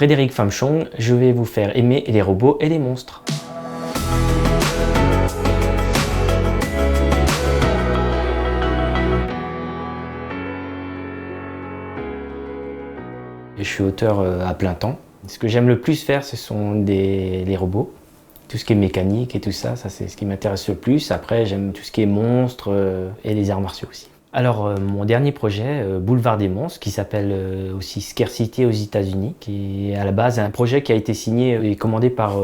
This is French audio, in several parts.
Frédéric Famchon, je vais vous faire aimer les robots et les monstres. Je suis auteur à plein temps. Ce que j'aime le plus faire, ce sont les robots. Tout ce qui est mécanique et tout ça, c'est ce qui m'intéresse le plus. Après, j'aime tout ce qui est monstres et les arts martiaux aussi. Alors, mon dernier projet, Boulevard des monstres, qui s'appelle aussi Scarcity aux États-Unis, qui est à la base un projet qui a été signé et commandé par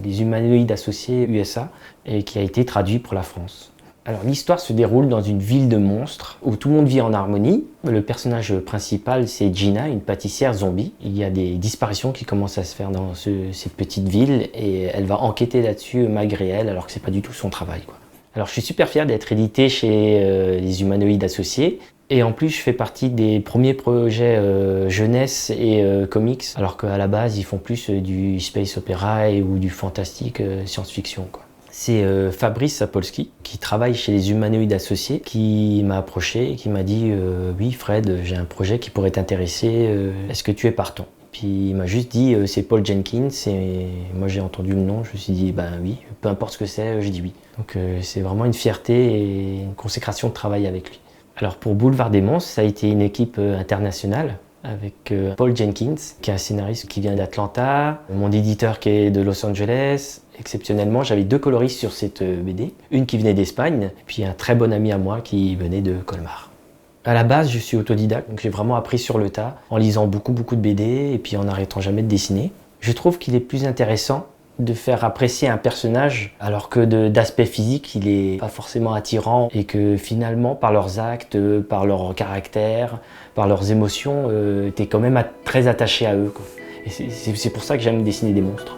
les humanoïdes associés USA et qui a été traduit pour la France. Alors l'histoire se déroule dans une ville de monstres où tout le monde vit en harmonie. Le personnage principal, c'est Gina, une pâtissière zombie. Il y a des disparitions qui commencent à se faire dans cette petite ville et elle va enquêter là-dessus malgré elle, alors que c'est pas du tout son travail, quoi. Alors je suis super fier d'être édité chez les humanoïdes associés. Et en plus, je fais partie des premiers projets jeunesse et comics, alors qu'à la base, ils font plus du space opéra ou du fantastique science-fiction, quoi. C'est Fabrice Sapolsky, qui travaille chez les humanoïdes associés, qui m'a approché et qui m'a dit « Oui Fred, j'ai un projet qui pourrait t'intéresser, est-ce que tu es partant ?» Puis il m'a juste dit « C'est Paul Jenkins » et moi j'ai entendu le nom, je me suis dit « Ben oui, peu importe ce que c'est, je dis oui ». Donc c'est vraiment une fierté et une consécration de travail avec lui. Alors pour Boulevard des monstres, ça a été une équipe internationale avec Paul Jenkins, qui est un scénariste qui vient d'Atlanta, mon éditeur qui est de Los Angeles. Exceptionnellement, j'avais 2 coloristes sur cette BD, une qui venait d'Espagne, puis un très bon ami à moi qui venait de Colmar. À la base, je suis autodidacte, donc j'ai vraiment appris sur le tas, en lisant beaucoup de BD et puis en n'arrêtant jamais de dessiner. Je trouve qu'il est plus intéressant de faire apprécier un personnage alors que d'aspect physique, il est pas forcément attirant et que finalement, par leurs actes, par leur caractère, par leurs émotions, t'es quand même très attaché à eux, quoi. Et c'est pour ça que j'aime dessiner des monstres.